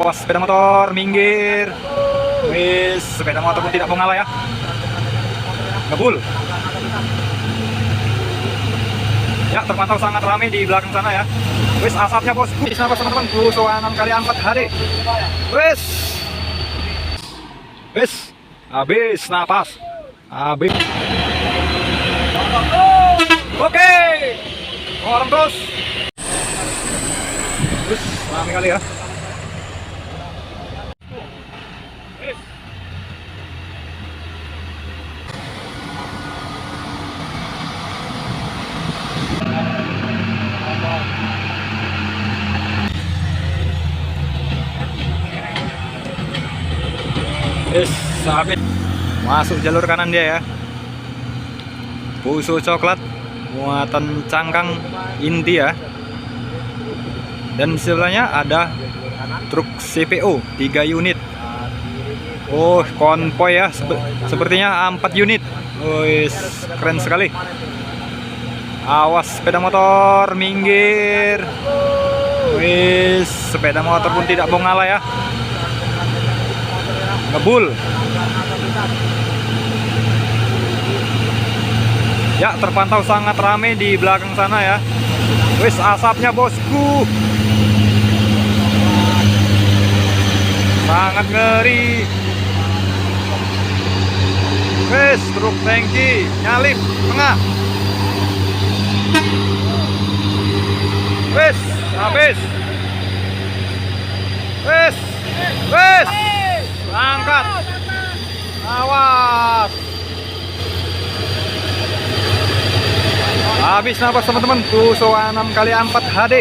Awas sepeda motor, minggir. Wis, sepeda motor pun tidak mau ngalah ya. Ngebul. Ya, terpantau sangat ramai di belakang sana ya. Wis, asapnya bos. Wis, nafas teman-teman. Kerusuhan 6x4 HD. Wis. Wis. Habis napas. Habis. Oke. Orang terus. Wis, ramai kali ya. Habis masuk jalur kanan dia ya. Fuso coklat muatan cangkang inti ya. Dan di sebelahnya ada truk CPO 3 unit. Oh, konvoy ya. Sepertinya 4 unit. Wih, keren sekali. Awas sepeda motor, minggir. Wih, sepeda motor pun tidak mau ngalah ya. Ngebul. Ya, terpantau sangat ramai di belakang sana ya. Wis, asapnya bosku. Sangat ngeri. Wis, truk tangki nyalip tengah. Wis, habis. Wis. Wis. Angkat. Awas. Habis napas teman-teman. Fuso 6x4 HD.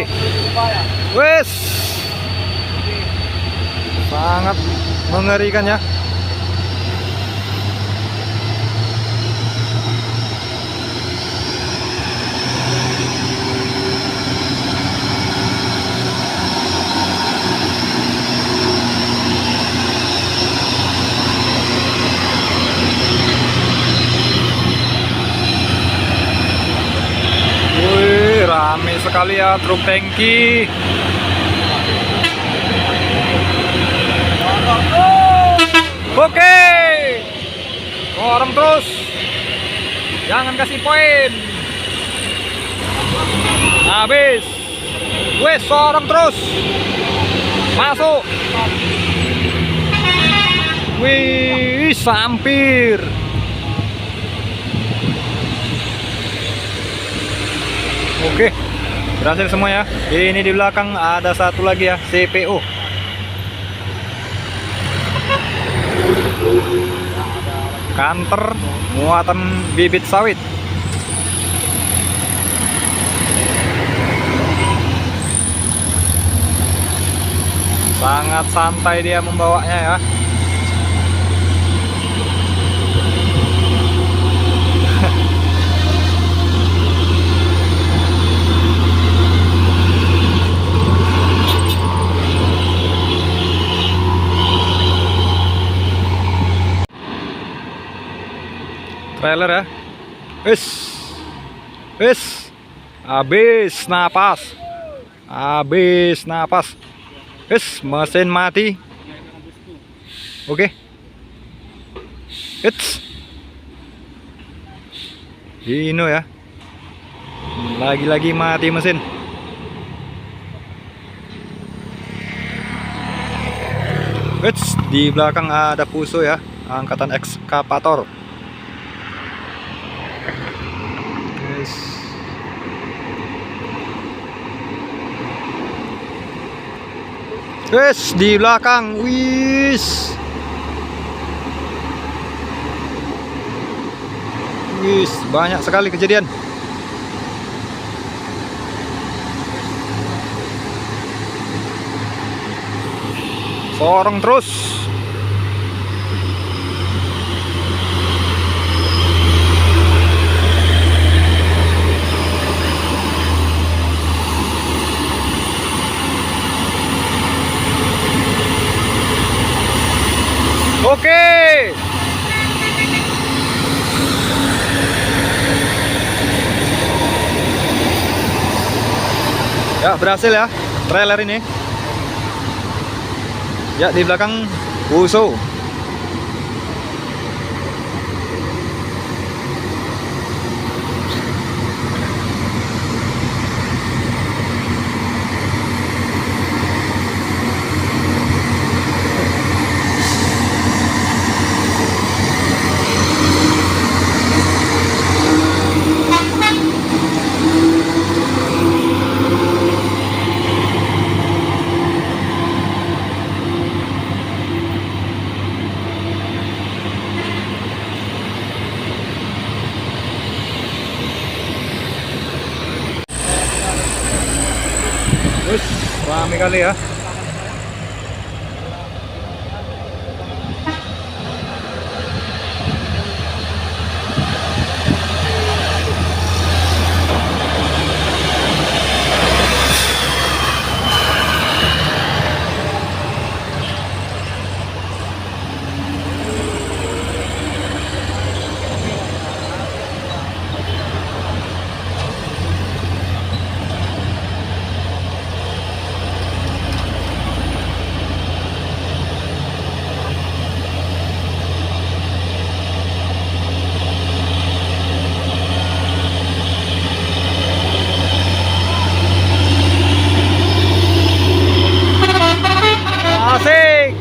Wes. Sangat mengerikan ya. Rame sekali ya truk tangki. Oke, dorong terus, jangan kasih poin. Habis, wes dorong terus, masuk. Wih, hampir. Oke, berhasil semua ya. Ini di belakang ada satu lagi ya, CPO. Kanter muatan bibit sawit. Sangat santai dia membawanya ya. Trailer ya. Wis. Habis napas. Habis napas. Wis, mesin mati. Oke. Dino ya. Lagi-lagi mati mesin. Wis, di belakang ada Fuso ya, angkatan ekskavator. Wes, di belakang, wis, banyak sekali kejadian. Sorong terus. Oke. Ya, berhasil ya trailer ini. Ya, di belakang Wuso. Wih, rame kali ya. Asik.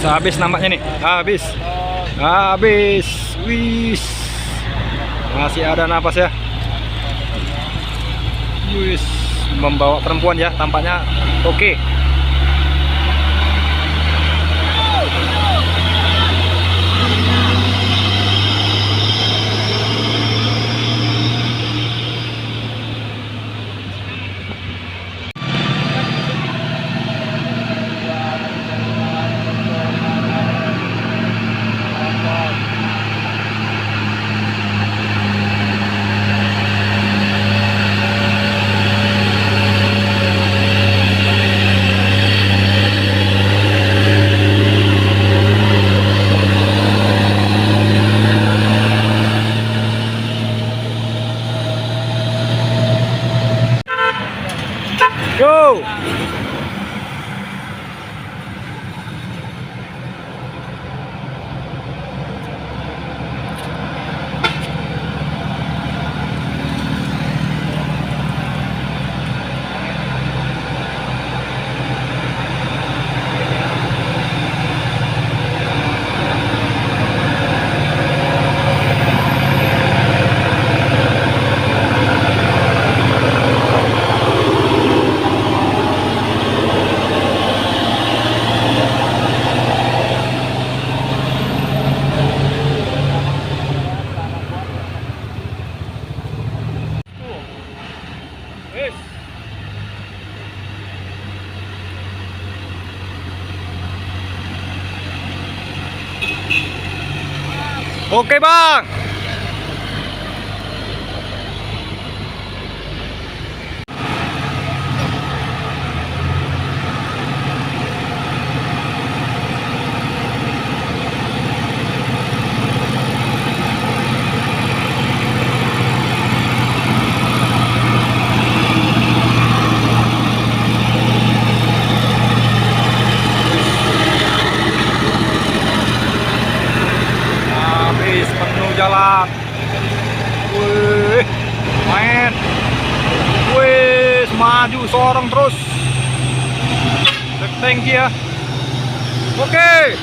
Habis nampaknya nih. Habis. Wis. Masih ada napas ya. Wis, membawa perempuan ya, tampaknya oke. Go. Oke bang. Habis penuh jalan. Wih, main. Wih, maju seorang terus. Thank you ya. Oke.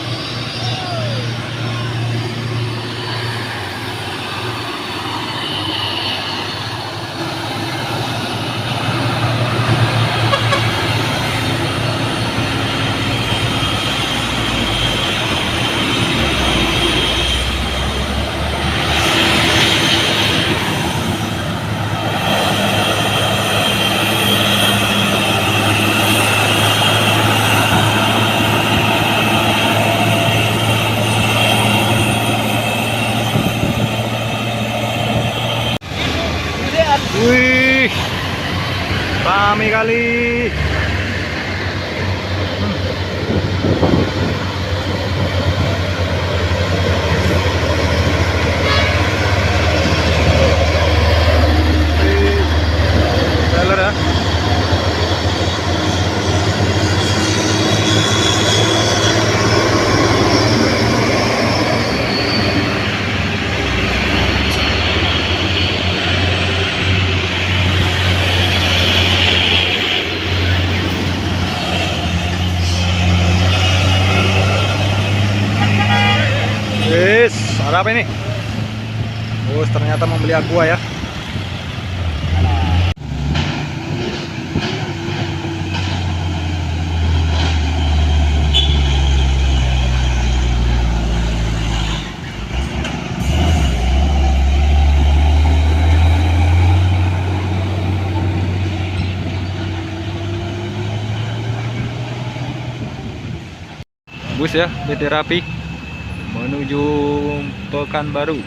apa ini? Oh, ternyata membeli aqua ya. Bus ya, PT Rapi menuju Pekanbaru.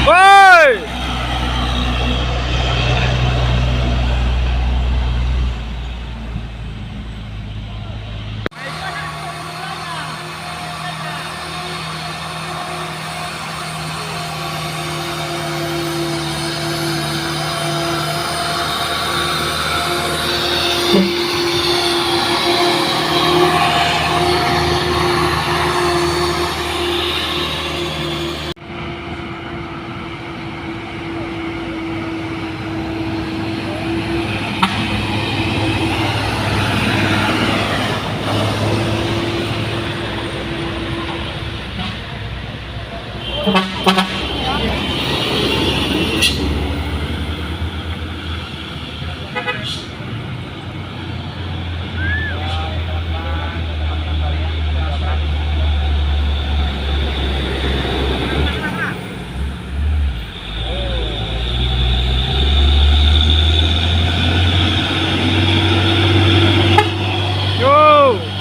Woi! Yo!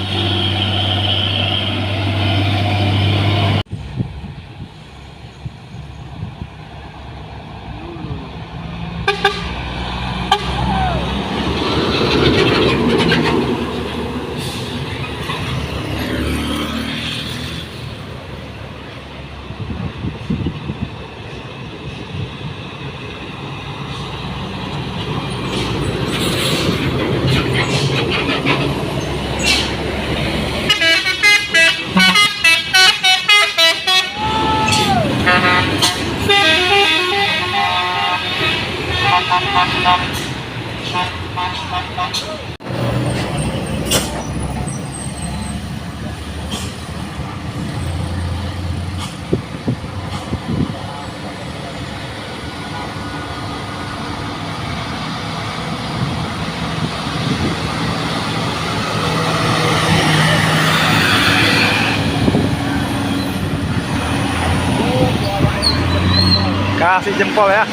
Kasih jempol ya.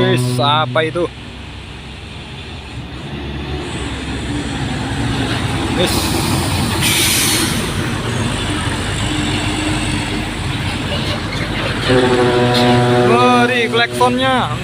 Wis, apa itu? Wis. Beri klaksonnya.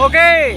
Oke.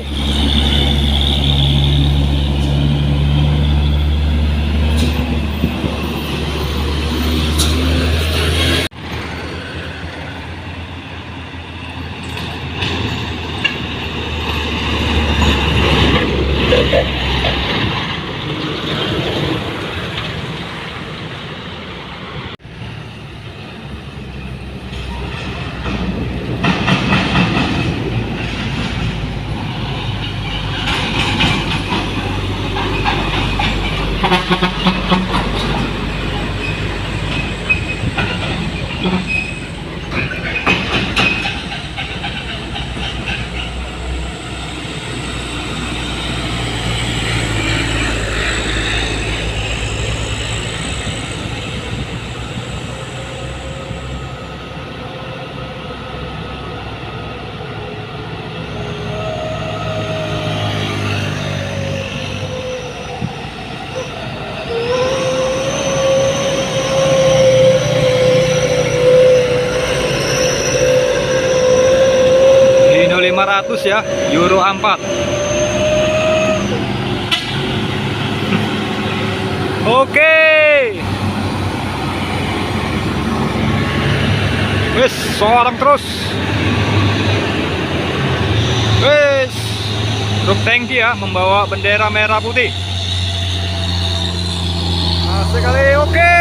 Hino 500 ya, Euro 4. Oke. Wes, seorang terus. Wes, truk tangki ya, membawa bendera merah putih. Asik kali, oke.